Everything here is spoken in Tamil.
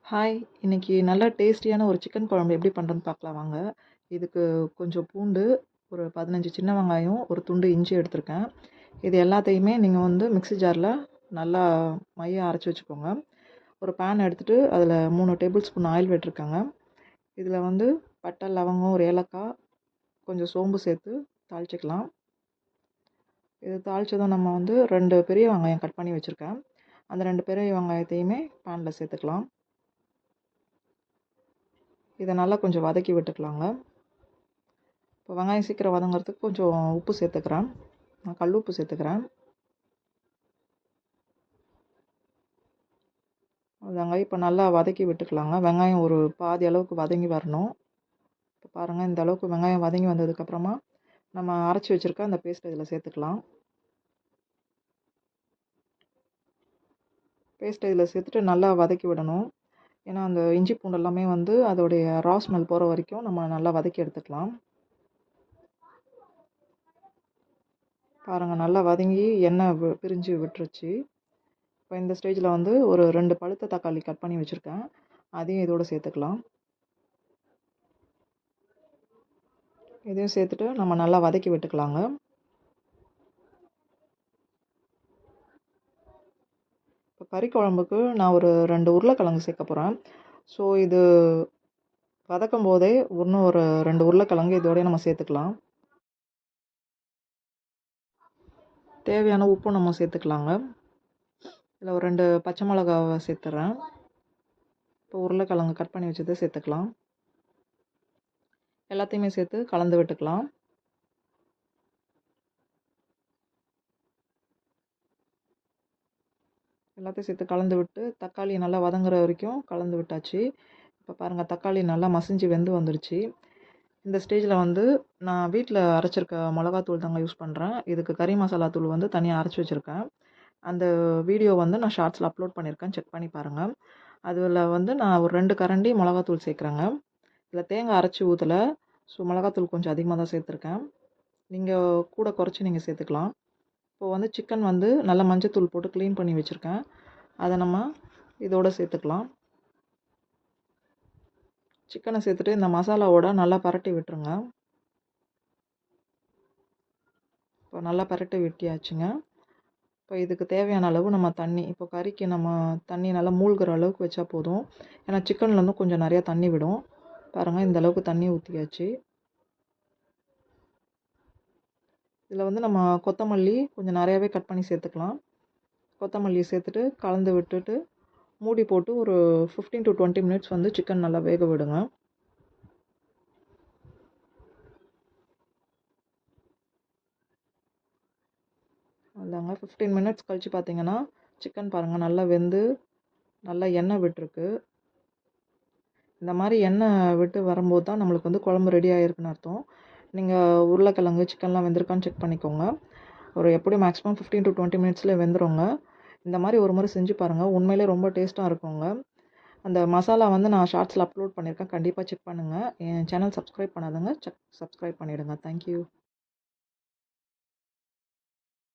ஹாய்! இன்னைக்கு நல்லா டேஸ்டியான ஒரு சிக்கன் குழம்பு எப்படி பண்ணுறதுன்னு பார்க்கலாம் வாங்க. இதுக்கு கொஞ்சம் பூண்டு, ஒரு 15 சின்ன வெங்காயம், ஒரு துண்டு இஞ்சி எடுத்திருக்கேன். இது எல்லாத்தையுமே நீங்கள் வந்து மிக்ஸி ஜாரில் நல்லா மையா அரைச்சி வச்சுக்கோங்க. ஒரு பேன் எடுத்துகிட்டு அதில் 3 டேபிள் ஸ்பூன் ஆயில் விட்டுருக்கேங்க. இதில் வந்து பட்டை, லவங்கம், ஒரு ஏலக்காய், கொஞ்சம் சோம்பு சேர்த்து தாளிச்சிக்கலாம். இது தாளித்ததும் நம்ம வந்து 2 பெரிய வெங்காயம் கட் பண்ணி வச்சுருக்கேன். அந்த 2 பெரிய வெங்காயத்தையுமே பேனில் சேர்த்துக்கலாம். இதை நல்லா கொஞ்சம் வதக்கி விட்டுக்கலாங்க. இப்போ வெங்காயம் சீக்கிரம் வதங்கிறதுக்கு கொஞ்சம் உப்பு சேர்த்துக்கிறேன். நான் கல் உப்பு சேர்த்துக்கிறேன். அதாங்க இப்போ நல்லா வதக்கி விட்டுக்கலாங்க. வெங்காயம் ஒரு பாதி அளவுக்கு வதங்கி வரணும். இப்போ பாருங்கள், இந்த அளவுக்கு வெங்காயம் வதங்கி வந்ததுக்கப்புறமா நம்ம அரைச்சி வச்சுருக்க அந்த பேஸ்ட் இதில் சேர்த்துக்கலாம். பேஸ்ட் இதில் சேர்த்துட்டு நல்லா வதக்கி விடணும். ஏன்னா அந்த இஞ்சி பூண்டு எல்லாமே வந்து அதோடைய ரா ஸ்மெல் போகிற வரைக்கும் நம்ம நல்லா வதக்கி எடுத்துக்கலாம். பாருங்கள், நல்லா வதங்கி எண்ணெய் பிரிஞ்சு விட்டுருச்சு. இப்போ இந்த ஸ்டேஜில் வந்து ஒரு 2 பழுத்த தக்காளி கட் பண்ணி வச்சுருக்கேன். அதையும் இதோடு சேர்த்துக்கலாம். இதையும் சேர்த்துட்டு நம்ம நல்லா வதக்கி விட்டுக்கலாங்க. இப்போ கறி குழம்புக்கு நான் ஒரு 2 உருளைக்கிழங்கு சேர்க்க போகிறேன். ஸோ இது வதக்கும் போதே இன்னும் ஒரு 2 உருளைக்கிழங்கு இதோடய நம்ம சேர்த்துக்கலாம். தேவையான உப்பும் நம்ம சேர்த்துக்கலாங்க. இதில் ஒரு 2 பச்சை மிளகாவை சேர்த்துறேன். இப்போ உருளைக்கிழங்கு கட் பண்ணி வச்சதை சேர்த்துக்கலாம். எல்லாத்தையுமே சேர்த்து கலந்து விட்டுக்கலாம். எல்லாத்தையும் சேர்த்து கலந்து விட்டு தக்காளி நல்லா வதங்குற வரைக்கும் கலந்து விட்டாச்சு. இப்போ பாருங்கள், தக்காளி நல்லா மசிஞ்சு வெந்து வந்துருச்சு. இந்த ஸ்டேஜில் வந்து நான் வீட்டில் அரைச்சிருக்க மிளகாத்தூள் தாங்க யூஸ் பண்ணுறேன். இதுக்கு கறி மசாலா தூள் வந்து தனியாக அரைச்சி வச்சுருக்கேன். அந்த வீடியோ வந்து நான் ஷார்ட்ஸில் அப்லோட் பண்ணியிருக்கேன், செக் பண்ணி பாருங்கள். அதில் வந்து நான் ஒரு 2 கரண்டி மிளகாத்தூள் சேர்க்குறேங்க. இதில் தேங்காய் அரைச்சி ஊற்றலை. ஸோ மிளகாத்தூள் கொஞ்சம் அதிகமாக தான் சேர்த்துருக்கேன். நீங்கள் கூட குறைச்சி நீங்கள் சேர்த்துக்கலாம். இப்போது வந்து சிக்கன் வந்து நல்லா மஞ்சத்தூள் போட்டு க்ளீன் பண்ணி வச்சுருக்கேன். அதை நம்ம இதோடு சேர்த்துக்கலாம். சிக்கனை சேர்த்துட்டு இந்த மசாலாவோட நல்லா பரட்டி விட்டுருங்க. இப்போ நல்லா பரட்டி விட்டியாச்சுங்க. இப்போ இதுக்கு தேவையான அளவு நம்ம தண்ணி, இப்போ கறிக்கு நம்ம தண்ணி நல்லா மூழ்கிற அளவுக்கு வச்சா போதும். ஏன்னா சிக்கன்லேருந்து கொஞ்சம் நிறையா தண்ணி விடும். பாருங்கள், இந்த அளவுக்கு தண்ணி ஊற்றியாச்சு. இதில் வந்து நம்ம கொத்தமல்லி கொஞ்சம் நிறையாவே கட் பண்ணி சேர்த்துக்கலாம். கொத்தமல்லியை சேர்த்துட்டு கலந்து விட்டுட்டு மூடி போட்டு ஒரு 15 to 20 மினிட்ஸ் வந்து சிக்கன் நல்லா வேக விடுங்க. அதாங்க 15 மினிட்ஸ் கழித்து பார்த்தீங்கன்னா சிக்கன் பாருங்கள் நல்லா வெந்து நல்லா எண்ணெய் விட்டுருக்கு. இந்த மாதிரி எண்ணெய் விட்டு வரும்போது தான் நம்மளுக்கு வந்து குழம்பு ரெடி ஆகிருக்குன்னு அர்த்தம். நீங்கள் உருளைக்கிழங்கு சிக்கன்லாம் வெந்திருக்கான்னு செக் பண்ணிக்கோங்க. ஒரு எப்படியும் மேக்ஸிமம் 15 to 20 மினிட்ஸில் வெந்துருங்க. இந்த மாதிரி ஒரு முறை செஞ்சு பாருங்கள், உண்மையிலே ரொம்ப டேஸ்ட்டாக இருக்குங்க. அந்த மசாலா வந்து நான் ஷார்ட்ஸில் அப்லோட் பண்ணியிருக்கேன், கண்டிப்பாக செக் பண்ணுங்கள். என் சேனல் சப்ஸ்கிரைப் பண்ணாதவங்க சப்ஸ்கிரைப் பண்ணிவிடுங்க. தேங்க்யூ.